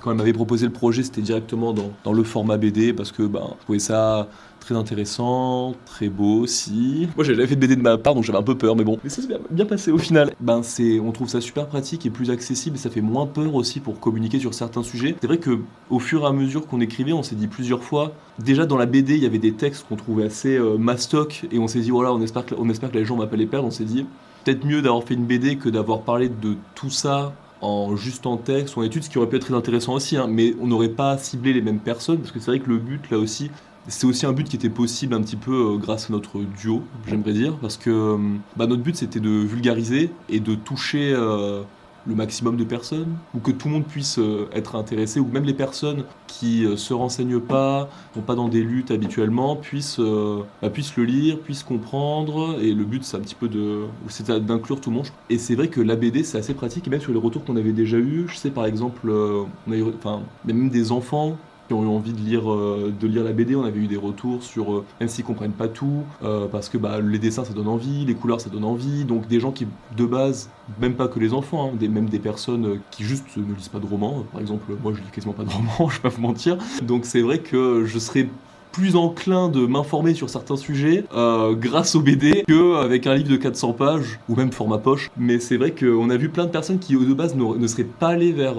elle m'avait proposé le projet, c'était directement dans le format BD parce que je trouvais ça très intéressant, très beau aussi. Moi, j'avais jamais fait de BD de ma part, donc j'avais un peu peur, mais bon. Mais ça s'est bien passé au final. On trouve ça super pratique et plus accessible, et ça fait moins peur aussi pour communiquer sur certains sujets. C'est vrai que au fur et à mesure qu'on écrivait, on s'est dit plusieurs fois. Déjà dans la BD, il y avait des textes qu'on trouvait assez mastoc, et on s'est dit voilà, on espère que les gens vont pas les perdre. On s'est dit peut-être mieux d'avoir fait une BD que d'avoir parlé de tout ça juste en texte ou en études, ce qui aurait pu être très intéressant aussi, hein, mais on n'aurait pas ciblé les mêmes personnes, parce que c'est vrai que le but là aussi. C'est aussi un but qui était possible un petit peu grâce à notre duo, j'aimerais dire, parce que notre but c'était de vulgariser et de toucher le maximum de personnes, ou que tout le monde puisse être intéressé, ou que même les personnes qui se renseignent pas, sont pas dans des luttes habituellement, puissent le lire, puissent comprendre, et le but c'est un petit peu d'inclure tout le monde. Et c'est vrai que la BD c'est assez pratique, et même sur les retours qu'on avait déjà eu, je sais par exemple, il y a même des enfants qui ont eu envie de lire la BD, on avait eu des retours sur, même s'ils comprennent pas tout, parce que les dessins ça donne envie, les couleurs ça donne envie, donc des gens qui de base, même pas que les enfants, hein, même des personnes qui juste ne lisent pas de romans, par exemple moi je lis quasiment pas de romans, je vais pas vous mentir, donc c'est vrai que je serais plus enclin de m'informer sur certains sujets grâce au BD qu'avec un livre de 400 pages ou même format poche, mais c'est vrai qu'on a vu plein de personnes qui de base ne seraient pas allées vers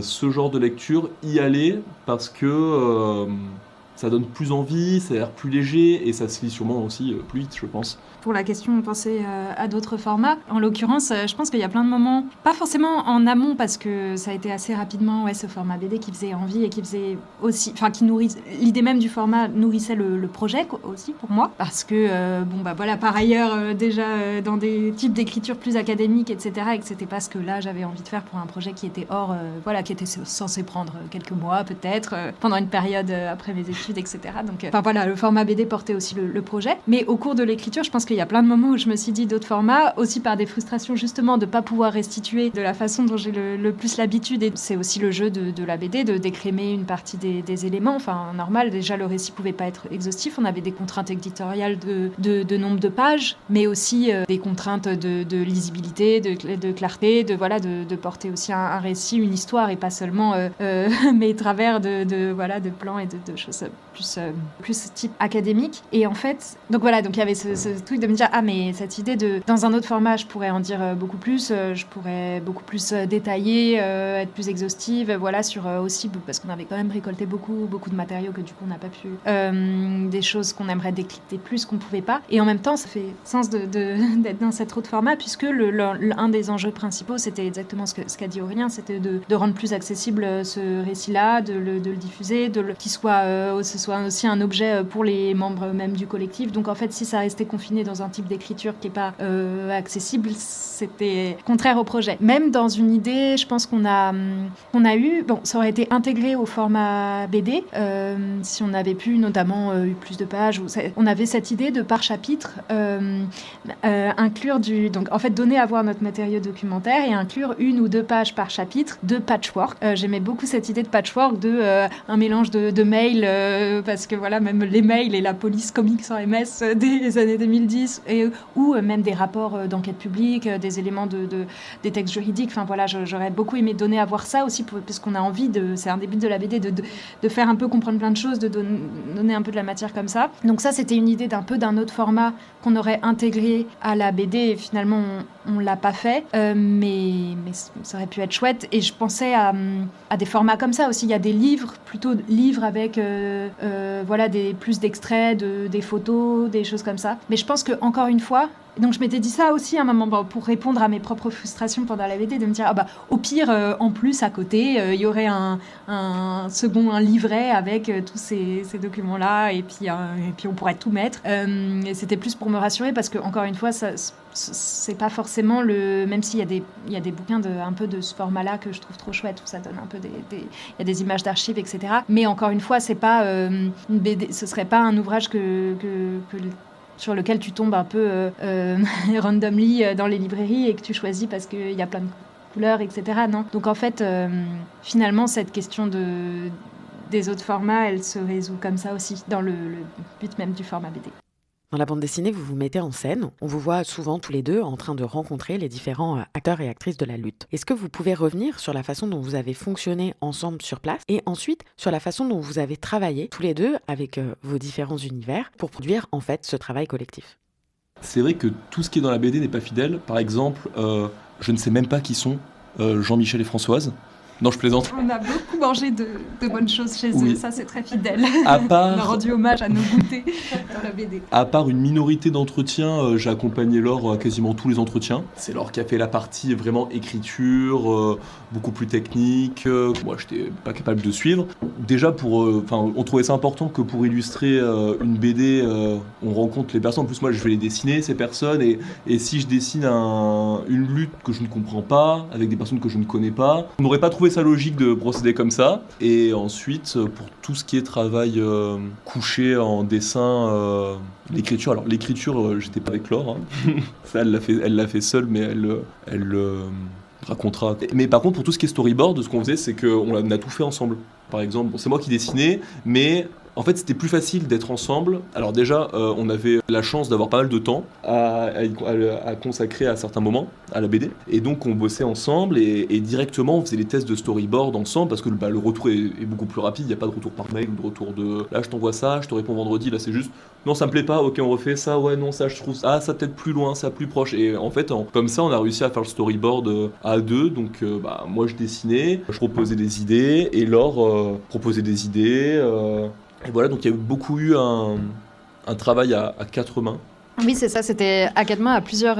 ce genre de lecture, y aller parce que ça donne plus envie, ça a l'air plus léger et ça se lit sûrement aussi plus vite, je pense. Pour la question, on pensait à d'autres formats. En l'occurrence, je pense qu'il y a plein de moments, pas forcément en amont, parce que ça a été assez rapidement ce format BD qui faisait envie et qui faisait aussi, qui nourrissait, l'idée même du format nourrissait le projet aussi pour moi, parce que par ailleurs déjà dans des types d'écriture plus académiques, etc., et que c'était pas ce que là j'avais envie de faire pour un projet qui était qui était censé prendre quelques mois peut-être pendant une période après mes études, etc. Donc le format BD portait aussi le projet, mais au cours de l'écriture, je pense qu'il y a plein de moments où je me suis dit d'autres formats, aussi par des frustrations justement de ne pas pouvoir restituer de la façon dont j'ai le plus l'habitude. Et c'est aussi le jeu de la BD, de décrémer une partie des éléments. Normal, déjà le récit ne pouvait pas être exhaustif, on avait des contraintes éditoriales de nombre de pages, mais aussi des contraintes de lisibilité, de clarté, de porter aussi un récit, une histoire, et pas seulement mes travers de plans et de choses plus type académique. Et en fait, donc il y avait ce truc de me dire mais cette idée dans un autre format je pourrais en dire beaucoup plus, je pourrais beaucoup plus détailler, être plus exhaustive, sur aussi parce qu'on avait quand même récolté beaucoup de matériaux que du coup on n'a pas pu, des choses qu'on aimerait décrypter plus qu'on pouvait pas, et en même temps ça fait sens d'être dans cet autre format, puisque un des enjeux principaux c'était exactement ce qu'a dit Aurélien, c'était de rendre plus accessible ce récit-là, de le diffuser, qu'il soit ce soit aussi un objet pour les membres même du collectif. Donc en fait si ça restait confiné dans un type d'écriture qui n'est pas accessible, c'était contraire au projet. Même dans une idée, je pense qu'on a eu, ça aurait été intégré au format BD, si on avait pu notamment eu plus de pages, on avait cette idée de par chapitre inclure donc en fait donner à voir notre matériau documentaire et inclure 1 ou 2 pages par chapitre de patchwork. J'aimais beaucoup cette idée de patchwork, un mélange de mails, parce que même les mails et la police comics en MS des années 2010, ou même des rapports d'enquête publique, des éléments des textes juridiques. J'aurais beaucoup aimé donner à voir ça aussi, parce qu'on a envie c'est un des buts de la BD, de faire un peu comprendre plein de choses, de donner un peu de la matière comme ça. Donc ça, c'était une idée d'un autre format qu'on aurait intégré à la BD, et finalement on l'a pas fait, mais ça aurait pu être chouette. Et je pensais à des formats comme ça aussi. Il y a des livres, plutôt livres avec plus d'extraits, des photos, des choses comme ça. Mais je pense que encore une fois, Donc je m'étais dit ça aussi à un moment pour répondre à mes propres frustrations pendant la BD, de me dire au pire en plus à côté il y aurait un livret avec tous ces documents-là et puis on pourrait tout mettre. Et c'était plus pour me rassurer parce que encore une fois c'est pas forcément même s'il y a des bouquins un peu de ce format-là que je trouve trop chouette où ça donne un peu il y a des images d'archives, etc. Mais encore une fois c'est pas une BD, ce serait pas un ouvrage sur lequel tu tombes un peu randomly dans les librairies et que tu choisis parce qu'il y a plein de couleurs, etc. Non. Donc en fait, finalement, cette question des autres formats, elle se résout comme ça aussi, dans le but même du format BD. Dans la bande dessinée, vous vous mettez en scène. On vous voit souvent tous les deux en train de rencontrer les différents acteurs et actrices de la lutte. Est-ce que vous pouvez revenir sur la façon dont vous avez fonctionné ensemble sur place et ensuite sur la façon dont vous avez travaillé tous les deux avec vos différents univers pour produire en fait ce travail collectif? C'est vrai que tout ce qui est dans la BD n'est pas fidèle. Par exemple, je ne sais même pas qui sont Jean-Michel et Françoise. Non, je plaisante. On a beaucoup mangé de bonnes choses chez eux, ça c'est très fidèle. On a rendu hommage à nos goûters dans la BD. À part une minorité d'entretiens, j'ai accompagné Laure à quasiment tous les entretiens. C'est Laure qui a fait la partie vraiment écriture, beaucoup plus technique. Moi, j'étais pas capable de suivre. Déjà, on trouvait ça important que pour illustrer une BD, on rencontre les personnes. En plus, moi, je vais les dessiner, ces personnes. Et si je dessine une lutte que je ne comprends pas, avec des personnes que je ne connais pas, on n'aurait pas trouvé ça logique de procéder comme ça. Et ensuite, pour tout ce qui est travail couché en dessin, l'écriture. Alors l'écriture, j'étais pas avec Laure. Hein. Ça, elle l'a fait seule, mais elle racontera. Mais par contre, pour tout ce qui est storyboard, ce qu'on faisait, c'est qu'on a tout fait ensemble. Par exemple, c'est moi qui dessinais, mais en fait, c'était plus facile d'être ensemble. Alors déjà, on avait la chance d'avoir pas mal de temps à consacrer à certains moments à la BD. Et donc, on bossait ensemble et directement, on faisait les tests de storyboard ensemble parce que le retour est beaucoup plus rapide. Il n'y a pas de retour par mail ou de retour de « là, je t'envoie ça, je te réponds vendredi ». Là, c'est juste « non, ça me plaît pas, ok, on refait ça, ouais, non, ça, je trouve ça peut-être plus loin, ça plus proche ». Et en fait, comme ça, on a réussi à faire le storyboard à deux. Donc, moi, je dessinais, je proposais des idées et Laure proposait des idées. Et voilà, donc il y a beaucoup eu un travail à quatre mains. Oui, c'est ça, c'était à quatre mains à plusieurs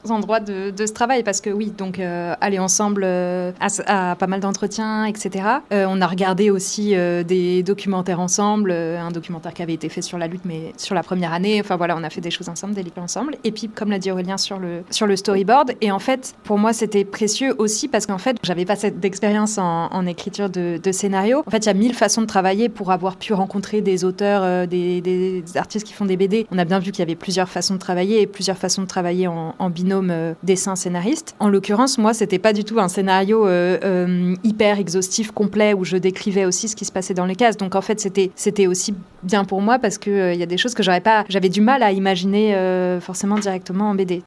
endroits de ce travail, parce que oui, donc aller ensemble à pas mal d'entretiens, etc. On a regardé aussi des documentaires ensemble, un documentaire qui avait été fait sur la lutte, mais sur la première année. Enfin voilà, on a fait des choses ensemble, des livres ensemble. Et puis, comme l'a dit Aurélien, sur le storyboard. Et en fait, pour moi, c'était précieux aussi parce qu'en fait, j'avais pas cette expérience en écriture de scénario. En fait, il y a 1000 façons de travailler pour avoir pu rencontrer des auteurs, des artistes qui font des BD. On a bien vu qu'il y avait plusieurs façons de travailler et plusieurs façons de travailler en binôme dessin-scénariste. En l'occurrence, moi, c'était pas du tout un scénario hyper exhaustif, complet, où je décrivais aussi ce qui se passait dans les cases. Donc en fait, c'était aussi bien pour moi parce qu'il y a des choses que j'avais du mal à imaginer forcément directement en BD.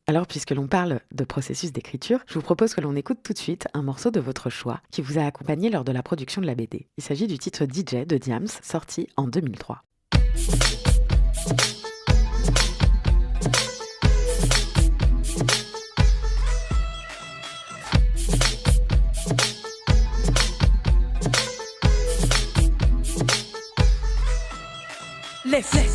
Alors, puisque l'on parle de processus d'écriture, je vous propose que l'on écoute tout de suite un morceau de votre choix qui vous a accompagné lors de la production de la BD. Il s'agit du titre DJ de Diams, sorti en 2003.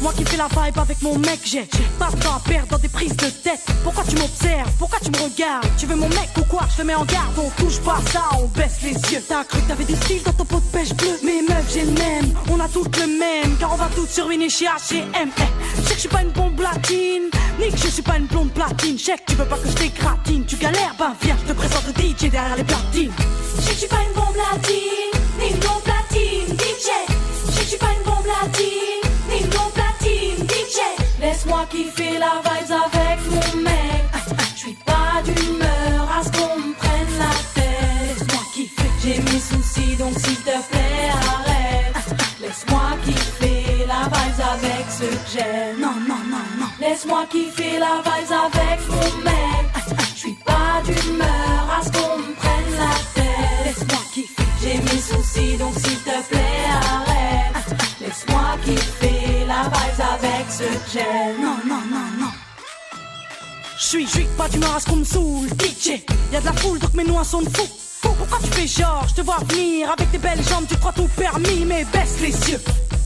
Moi qui fais la vibe avec mon mec, j'ai pas de temps à perdre dans des prises de tête. Pourquoi tu m'observes? Pourquoi tu me regardes? Tu veux mon mec ou quoi? Je te mets en garde, on touche pas ça, on baisse les yeux. T'as cru que t'avais du style dans ton pot de pêche bleu? Mais meuf, j'ai le même, on a toutes le même, car on va toutes se ruiner chez H&M. Je sais que je suis pas une bombe latine, ni que je suis pas une blonde platine. Je sais que tu veux pas que je t'écratine. Tu galères, ben viens, je te présente le DJ derrière les platines. Je sais que je suis pas une bombe latine, ni une blonde platine. DJ, je sais que je suis pas une bombe latine, ni une blonde platine. DJ, laisse-moi kiffer la vibes avec mon mec. Je suis pas d'humeur à ce qu'on me prenne la tête. Laisse-moi kiffer, j'ai mes soucis donc s'il te plaît arrête. Laisse-moi kiffer la vibes avec ce que j'aime. Non, non, non, non. Laisse-moi kiffer la vibes avec mon mec. Je suis pas d'humeur à ce qu'on me prenne la tête. Laisse-moi kiffer, j'ai mes soucis donc s'il te plaît arrête. Laisse-moi kiffer la vibes avec ce que j'aime. Non, non, non, non. Je suis pas d'humeur à ce qu'on me saoule. DJ, y'a de la foule donc mes noix sont fous. Pourquoi tu fais genre, je te vois venir avec tes belles jambes, tu crois tout permis, mais baisse les yeux.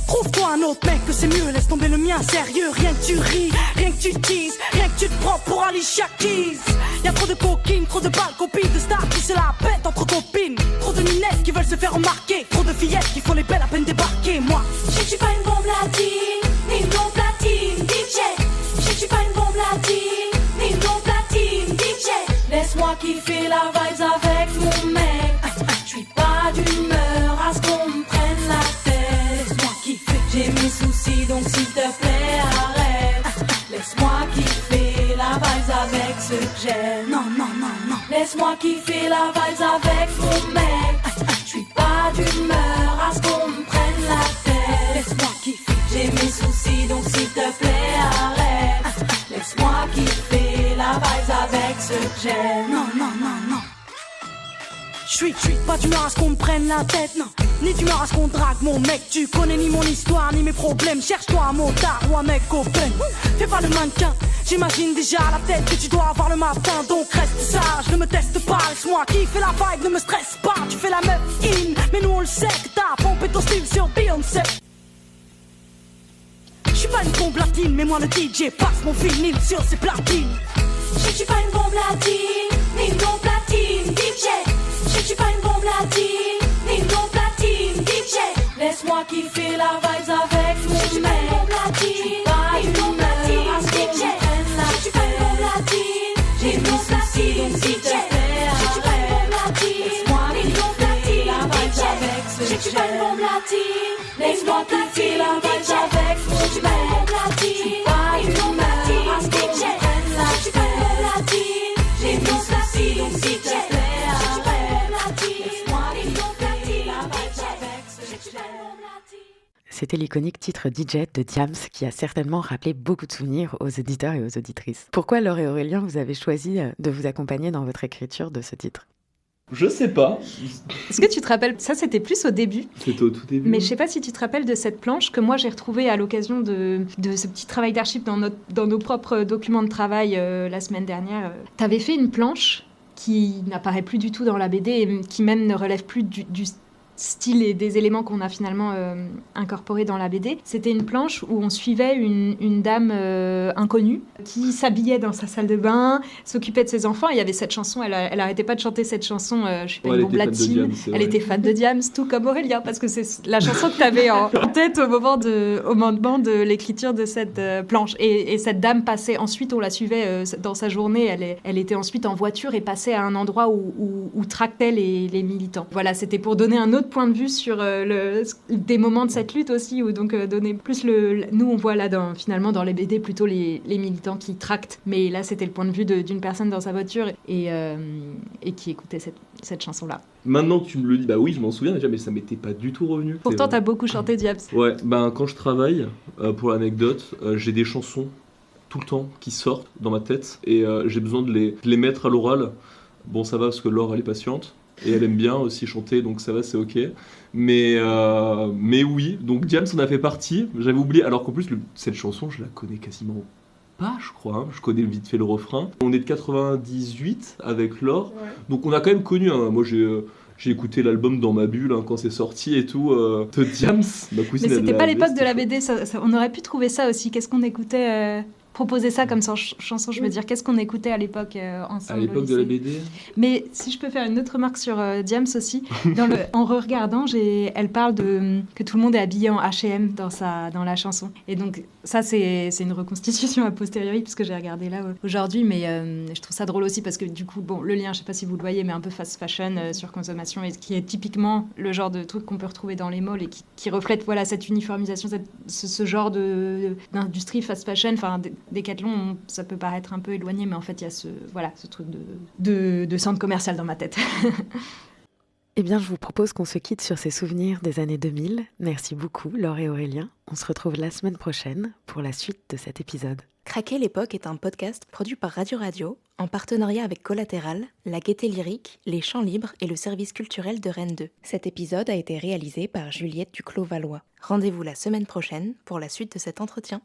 Trouve-toi un autre mec que c'est mieux, laisse tomber le mien, sérieux. Rien que tu ris, rien que tu teases, rien que tu te prends pour Alicia Keys. Y'a trop de coquines, trop de balles, copines, de stars qui se la pètent entre copines. Trop de minettes qui veulent se faire remarquer, trop de fillettes qui font les belles à peine débarquer. Moi, je suis pas une bombe latine, ni une bombe platine, DJ. Je suis pas une bombe latine, ni une bombe platine, DJ. Laisse-moi kiffer la vibes avec mon mec. Je suis pas d'humeur à ce qu'on me prenne la tête. Laisse-moi kiffer, j'ai mes soucis donc s'il te plaît arrête. Laisse-moi kiffer la vibes avec ce que j'aime. Non, non, non, non. Laisse-moi kiffer la vibes avec mon mec. Je suis pas d'humeur à ce qu'on me prenne la tête. Laisse-moi kiffer, j'ai mes soucis donc s'il te plaît arrête. Laisse-moi kiffer la vibes avec ce que j'aime. Non, non, non, non. Je suis pas d'humeur à ce qu'on me prenne la tête, non. Ni d'humeur à ce qu'on drague mon mec. Tu connais ni mon histoire, ni mes problèmes. Cherche-toi un motard ou un mec open. Fais pas le mannequin, j'imagine déjà la tête que tu dois avoir le matin. Donc reste sage, ne me teste pas. Laisse-moi kiffer la vibe, ne me stresse pas. Tu fais la meuf in, mais nous on le sait que t'as pompé ton style sur Beyoncé. Je suis pas une bombe latine, mais moi le DJ passe mon vinyle sur ses platines. Je suis pas une bombe latine, ni une bombe platine, DJ. Je suis pas une bombe latine, ni une bombe platine, DJ. Laisse-moi kiffer la vibes avec mon mec. Je suis pas une bombe latine, DJ. Je suis pas une bombe latine, j'ai une bombe platine, DJ. Je suis pas une bombe latine, laisse-moi kiffer la vibes avec ce que j'aime. Je suis pas une bombe latine, laisse-moi kiffer la vibes avec mon mec. Je suis pas une bombe latine, pas une bombe latine, DJ. Je suis pas une bombe latine, j'ai une bombe platine, DJ. C'était l'iconique titre DJ de Diams qui a certainement rappelé beaucoup de souvenirs aux auditeurs et aux auditrices. Pourquoi Laure et Aurélien, vous avez choisi de vous accompagner dans votre écriture de ce titre ? Je sais pas. Est-ce que tu te rappelles, ça c'était plus au début, C'était au tout début. mais je sais pas si tu te rappelles de cette planche que moi j'ai retrouvée à l'occasion de ce petit travail d'archive dans nos propres documents de travail la semaine dernière. T'avais fait une planche qui n'apparaît plus du tout dans la BD et qui même ne relève plus du style et des éléments qu'on a finalement incorporés dans la BD. C'était une planche où on suivait une dame inconnue qui s'habillait dans sa salle de bain, s'occupait de ses enfants. Et il y avait cette chanson, elle arrêtait pas de chanter cette chanson, je suis pas une bombe latine. Elle était fan de Diams, tout comme Aurélien, parce que c'est la chanson que tu avais en tête au moment de l'écriture de cette planche. Et cette dame passait, ensuite on la suivait dans sa journée, elle était ensuite en voiture et passait à un endroit où tractaient les militants. Voilà, c'était pour donner un autre point de vue sur des moments de cette lutte aussi, où donc donner plus nous on voit là finalement dans les BD plutôt les militants qui tractent, mais là c'était le point de vue d'une personne dans sa voiture et qui écoutait cette chanson là. Maintenant que tu me le dis, bah oui je m'en souviens déjà, mais ça m'était pas du tout revenu. Pourtant t'as beaucoup chanté Diams. Ouais, ben quand je travaille, pour l'anecdote, j'ai des chansons tout le temps qui sortent dans ma tête et j'ai besoin de les mettre à l'oral. Bon ça va parce que Laure elle est patiente et elle aime bien aussi chanter, donc ça va, c'est ok. Mais oui, donc Diams en a fait partie, j'avais oublié, alors qu'en plus cette chanson je la connais quasiment pas, je crois, hein. Je connais vite fait le refrain. On est de 98 avec Laure, ouais. Donc on a quand même connu, hein. Moi j'ai écouté l'album dans ma bulle quand c'est sorti et tout, de Diams. Ma cousine, mais c'était pas l'époque de la BD, on aurait pu trouver ça aussi. Qu'est-ce qu'on écoutait proposer ça comme chanson, je veux dire, qu'est-ce qu'on écoutait à l'époque ensemble? À l'époque de la BD. Mais si je peux faire une autre remarque sur Diams aussi, en re-regardant, elle parle que tout le monde est habillé en H&M dans la chanson. Et donc ça, c'est une reconstitution a posteriori, puisque j'ai regardé là aujourd'hui, mais je trouve ça drôle aussi, parce que du coup, bon, le lien, je sais pas si vous le voyez, mais un peu fast fashion, surconsommation, et qui est typiquement le genre de truc qu'on peut retrouver dans les malls et qui reflète voilà, cette uniformisation, ce genre d'industrie fast fashion, enfin Décathlon, ça peut paraître un peu éloigné, mais en fait, il y a ce truc de centre commercial dans ma tête. Eh bien, je vous propose qu'on se quitte sur ces souvenirs des années 2000. Merci beaucoup, Laure et Aurélien. On se retrouve la semaine prochaine pour la suite de cet épisode. Craquer l'époque est un podcast produit par Radio Radio, en partenariat avec Collatéral, la Gaîté Lyrique, les Chants Libres et le service culturel de Rennes 2. Cet épisode a été réalisé par Juliette Duclos-Valois. Rendez-vous la semaine prochaine pour la suite de cet entretien.